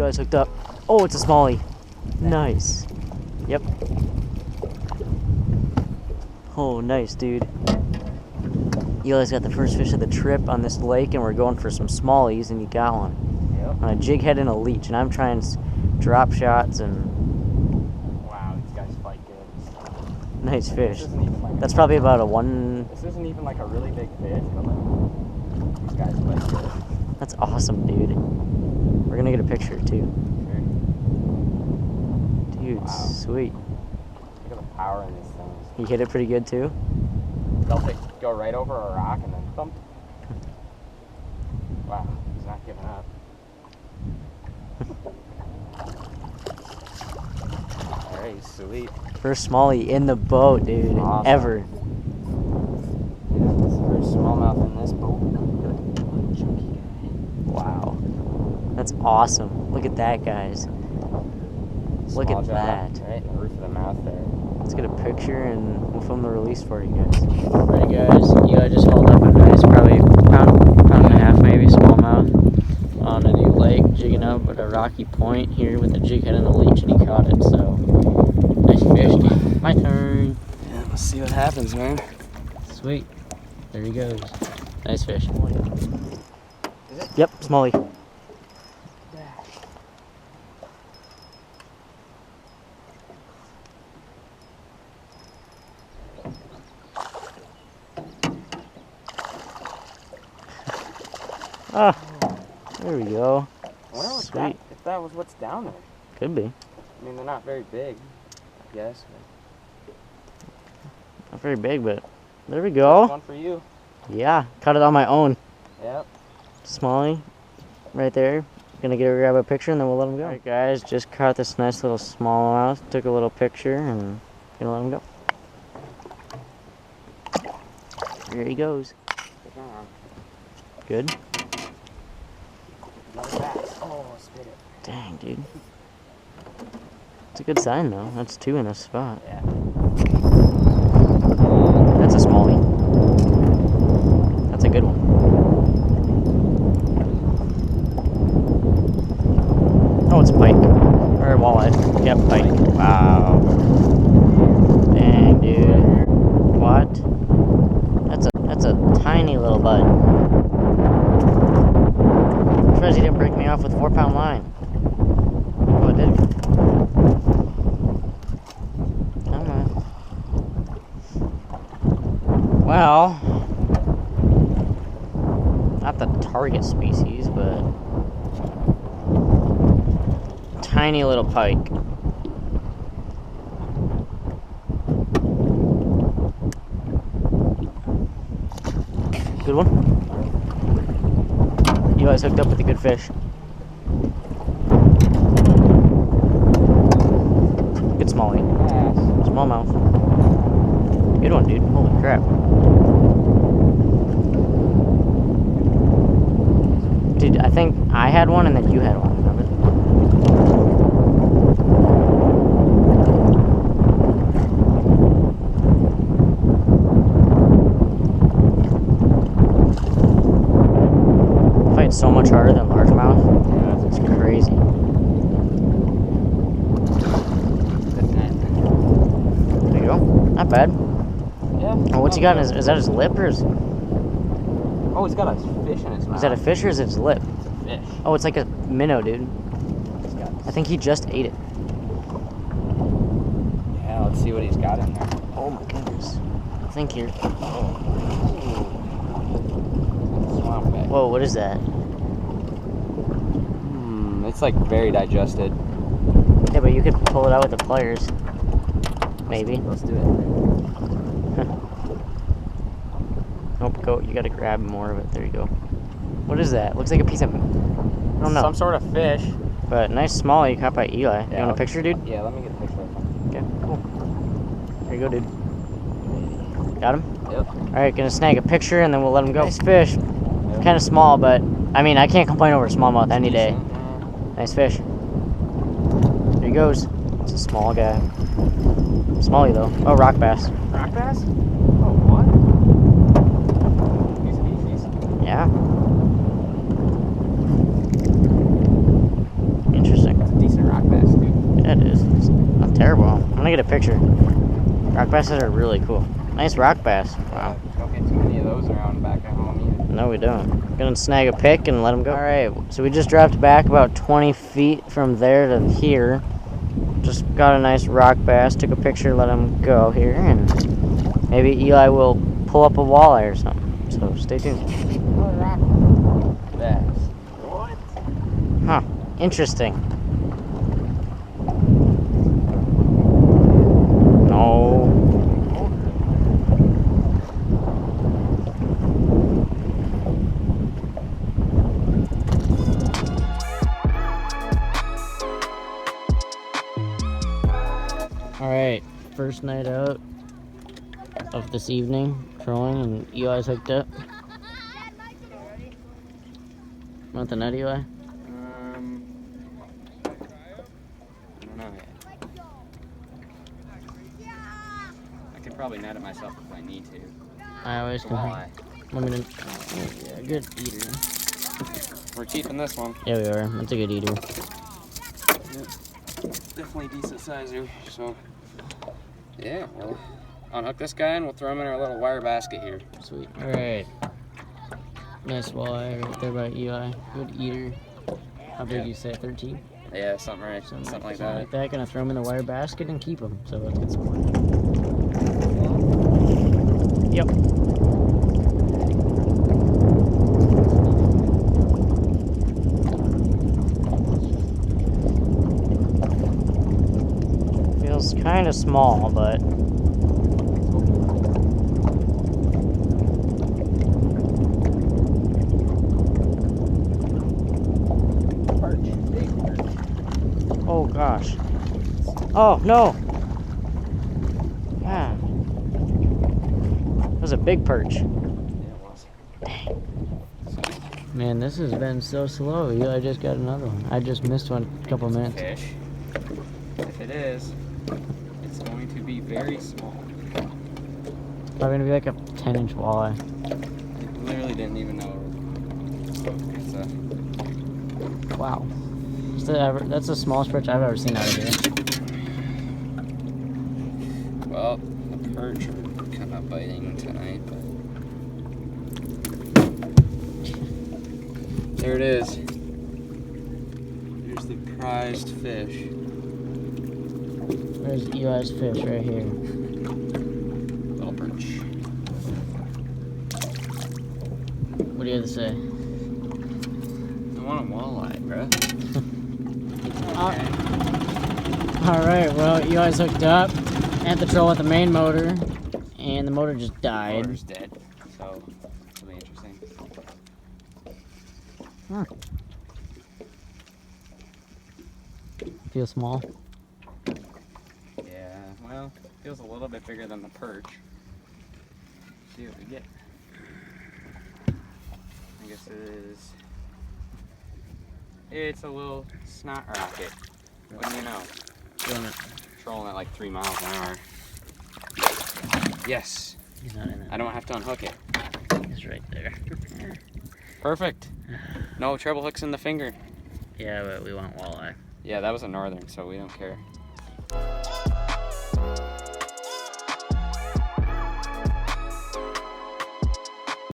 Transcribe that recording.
Eli's hooked up. Oh, it's a smallie. Nice. Yep. Oh, nice, dude. Eli's got the first fish of the trip on this lake, and we're going for some smallies, and he got one. Yep. On a jig head and a leech, and I'm trying drop shots and... Wow, these guys fight good. Nice fish. This isn't even like That's probably about a one... This isn't even like a really big fish, but like, these guys fight good. That's awesome, dude. We're gonna get a picture, too. Sure. Dude, Wow. sweet. Look at the power in these things. He hit it pretty good, too? They'll go right over a rock and then thump. Wow, he's not giving up. Alright, sweet. First smallie in the boat, dude. Awesome. Ever. Yeah, this is the first smallmouth in this boat. Wow. That's awesome. Look at that, guys. Look Small at jaw, that. Right in the roof of the mouth there. Let's get a picture and we'll film the release for you guys. Alright, guys. Eli just hauled up a nice, probably pound and a half, maybe, smallmouth on a new lake, jigging up at a rocky point here with a jig head and a leech, and he caught it. So, nice fish, dude. My turn. Yeah, let's see what happens, man. Sweet. There he goes. Nice fish. Is it? Yep, smallie. Ah, there we go. I wonder what Sweet. if that was what's down there. Could be. I mean, they're not very big, I guess. Not very big, but there we go. One for you. Yeah, caught it on my own. Yep. Smallie, right there. Gonna grab a picture and then we'll let him go. Alright, guys, just caught this nice little smallmouth. Took a little picture and gonna let him go. There he goes. Good. Another bass. Oh, spit it. Dang, dude. It's a good sign, though. That's two in this spot. Yeah. That's a smallie. That's a good one. Oh, it's a pike. Or a walleye. Yep, pike. Wow. Dang, dude. What? That's a tiny little bud. I'm surprised he didn't break me off with 4-pound line. Oh, it did. Come on. Well, not the target species, but tiny little pike. Good one. Eli's hooked up with a good fish. Good smallie. Bass. Smallmouth. Good one, dude. Holy crap. Dude, I think I had one and then you had one, remember? Fight so much harder than largemouth. Yeah, It's crazy. There you go. Not bad. Yeah. Oh, what's he got? Is that his lip or is Oh, he's got a fish in his mouth. that a fish or is it his lip? It's a fish. Oh, it's like a minnow, dude. He's got... I think he just ate it. Yeah, let's see what he's got in there. Oh my goodness. I think here. Swamp bag. Whoa, what is that? It's like very digested. Yeah, but you could pull it out with the pliers. Maybe. Let's do it. Nope, go. You gotta grab more of it. There you go. What is that? Looks like a piece of... I don't know. Some sort of fish. But nice smallie caught by Eli. You Yeah, want a picture, dude? Yeah, let me get a picture of him. Okay, cool. Here you go, dude. Got him? Yep. Alright, gonna snag a picture and then we'll let him go. Nice fish. Yep. Kind of small, but I mean, I can't complain over a smallmouth any day. Nice fish. There he goes. It's a small guy. Smallie though. Oh, rock bass. Rock bass? Oh, what? New species. Yeah. Interesting. get a picture. Rock basses are really cool. Nice rock bass. Wow. Don't get too many of those around back at home either. No, we don't. Gonna snag a pick and let them go. All right, so we just dropped back about 20 feet from there to here. Just got a nice rock bass. Took a picture, let him go here, and maybe Eli will pull up a walleye or something. So stay tuned. Bass. What? Huh. Interesting. No. Alright, first night out of this evening, trolling, and Eli's hooked up. Want the net, Eli? I don't know yet. I could probably net it myself if I need to. I always can. Walleye. Let me oh, yeah, good eater. We're keeping this one. Yeah, we are. That's a good eater. Yep. Definitely decent sizer, so yeah, we'll unhook this guy and we'll throw him in our little wire basket here. Sweet. Alright. Nice walleye right there by Eli. Good eater. How big you say? 13? Yeah, something like that. Like that. Gonna throw him in the wire basket and keep him. So let's get some more. Yep. Feels kind of small, but oh gosh. Oh no. Yeah. That was a big perch. Yeah, it was. Dang. Man, this has been so slow. I just got another one. I just missed one a couple minutes. Fish. If it is, it's going to be very small. Probably gonna be like a 10-inch walleye. I literally didn't even know. It's a Wow. That's the smallest perch I've ever seen out of here. well, the perch are kind of biting tonight, but there it is. Here's the prized fish. There's Eli's fish right here. Little perch. What do you have to say? I want a walleye, bruh. Alright, well, Eli's hooked up at the troll with the main motor, and the motor just died. The motor's dead, so it'll be interesting. Feel small? Yeah, well, feels a little bit bigger than the perch. See what we get. I guess it is. It's a little snot rocket. What do you know? Trolling at like 3 miles an hour. Yes. He's not in it. I don't have to unhook it. He's right there. Perfect. No treble hooks in the finger. Yeah, but we want walleye. Yeah, that was a northern, so we don't care.